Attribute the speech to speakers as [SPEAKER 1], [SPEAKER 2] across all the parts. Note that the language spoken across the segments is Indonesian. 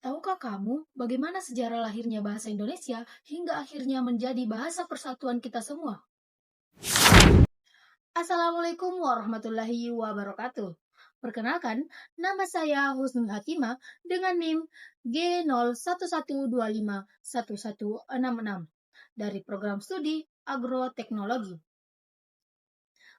[SPEAKER 1] Tahukah kamu bagaimana sejarah lahirnya bahasa Indonesia hingga akhirnya menjadi bahasa persatuan kita semua? Assalamualaikum warahmatullahi wabarakatuh. Perkenalkan, nama saya Husnul Hatimah dengan NIM G0112511166 dari program studi agroteknologi.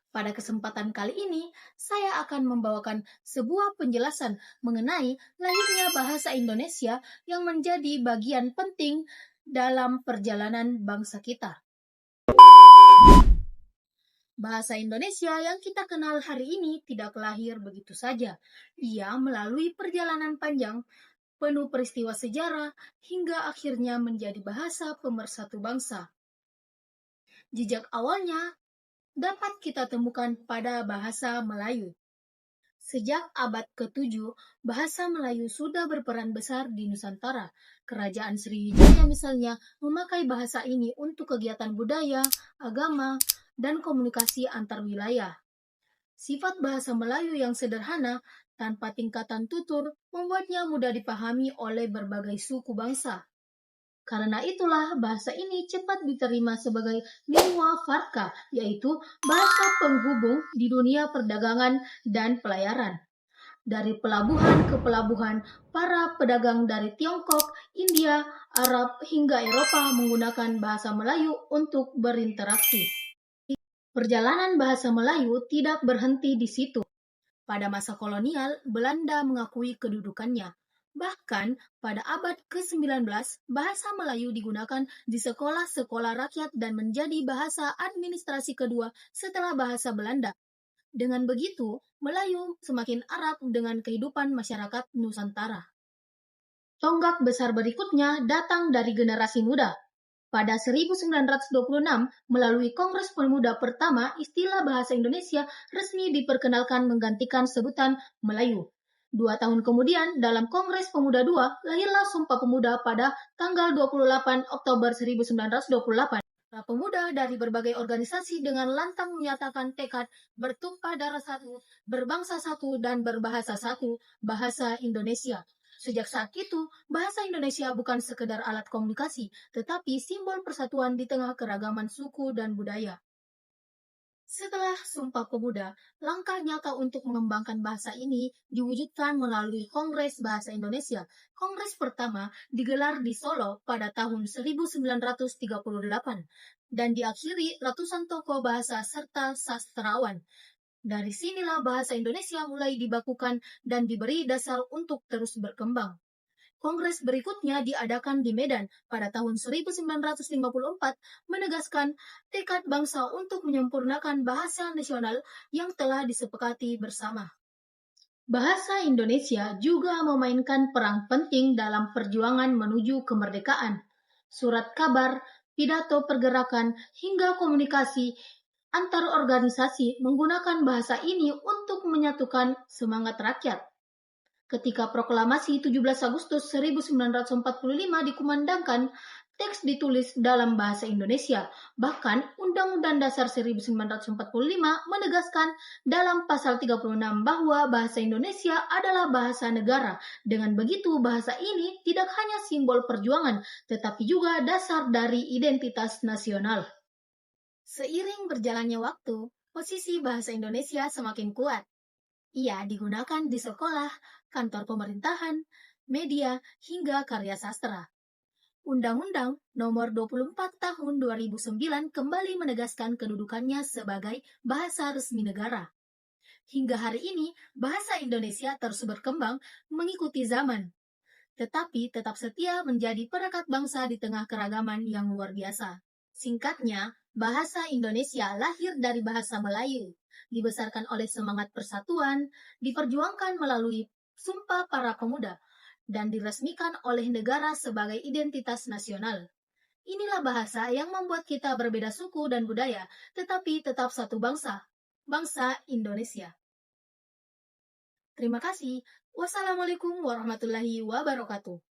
[SPEAKER 1] Pada kesempatan kali ini, saya akan membawakan sebuah penjelasan mengenai lahirnya bahasa Indonesia yang menjadi bagian penting dalam perjalanan bangsa kita. Bahasa Indonesia yang kita kenal hari ini tidak lahir begitu saja. Ia melalui perjalanan panjang, penuh peristiwa sejarah, hingga akhirnya menjadi bahasa pemersatu bangsa. Jejak awalnya dapat kita temukan pada bahasa Melayu. Sejak abad ke-7, bahasa Melayu sudah berperan besar di Nusantara. Kerajaan Sriwijaya misalnya memakai bahasa ini untuk kegiatan budaya, agama, dan komunikasi antar wilayah. Sifat bahasa Melayu yang sederhana, tanpa tingkatan tutur, membuatnya mudah dipahami oleh berbagai suku bangsa. Karena itulah bahasa ini cepat diterima sebagai lingua franca, yaitu bahasa penghubung di dunia perdagangan dan pelayaran. Dari pelabuhan ke pelabuhan, para pedagang dari Tiongkok, India, Arab, hingga Eropa menggunakan bahasa Melayu untuk berinteraksi. Perjalanan bahasa Melayu tidak berhenti di situ. Pada masa kolonial, Belanda mengakui kedudukannya. Bahkan pada abad ke-19, bahasa Melayu digunakan di sekolah-sekolah rakyat dan menjadi bahasa administrasi kedua setelah bahasa Belanda. Dengan begitu, Melayu semakin akrab dengan kehidupan masyarakat Nusantara. Tonggak besar berikutnya datang dari generasi muda. Pada 1926, melalui Kongres Pemuda pertama, istilah bahasa Indonesia resmi diperkenalkan menggantikan sebutan Melayu. 2 tahun kemudian, dalam Kongres Pemuda II, lahirlah Sumpah Pemuda pada tanggal 28 Oktober 1928. Para pemuda dari berbagai organisasi dengan lantang menyatakan tekad bertumpah darah satu, berbangsa satu, dan berbahasa satu, bahasa Indonesia. Sejak saat itu, bahasa Indonesia bukan sekedar alat komunikasi, tetapi simbol persatuan di tengah keragaman suku dan budaya. Setelah Sumpah Pemuda, langkah nyata untuk mengembangkan bahasa ini diwujudkan melalui Kongres Bahasa Indonesia. Kongres pertama digelar di Solo pada tahun 1938 dan diakhiri ratusan tokoh bahasa serta sastrawan. Dari sinilah bahasa Indonesia mulai dibakukan dan diberi dasar untuk terus berkembang. Kongres berikutnya diadakan di Medan pada tahun 1954 menegaskan tekad bangsa untuk menyempurnakan bahasa nasional yang telah disepakati bersama. Bahasa Indonesia juga memainkan peran penting dalam perjuangan menuju kemerdekaan. Surat kabar, pidato pergerakan, hingga komunikasi antar organisasi menggunakan bahasa ini untuk menyatukan semangat rakyat. Ketika proklamasi 17 Agustus 1945 dikumandangkan, teks ditulis dalam bahasa Indonesia. Bahkan Undang-Undang Dasar 1945 menegaskan dalam pasal 36 bahwa bahasa Indonesia adalah bahasa negara. Dengan begitu, bahasa ini tidak hanya simbol perjuangan, tetapi juga dasar dari identitas nasional. Seiring berjalannya waktu, posisi bahasa Indonesia semakin kuat. Ia digunakan di sekolah, kantor pemerintahan, media, hingga karya sastra. Undang-Undang Nomor 24 Tahun 2009 kembali menegaskan kedudukannya sebagai bahasa resmi negara. Hingga hari ini, bahasa Indonesia terus berkembang mengikuti zaman, tetapi tetap setia menjadi perekat bangsa di tengah keragaman yang luar biasa. Singkatnya, bahasa Indonesia lahir dari bahasa Melayu, dibesarkan oleh semangat persatuan, diperjuangkan melalui Sumpah Para Pemuda, dan diresmikan oleh negara sebagai identitas nasional. Inilah bahasa yang membuat kita berbeda suku dan budaya, tetapi tetap satu bangsa, bangsa Indonesia. Terima kasih. Wassalamualaikum warahmatullahi wabarakatuh.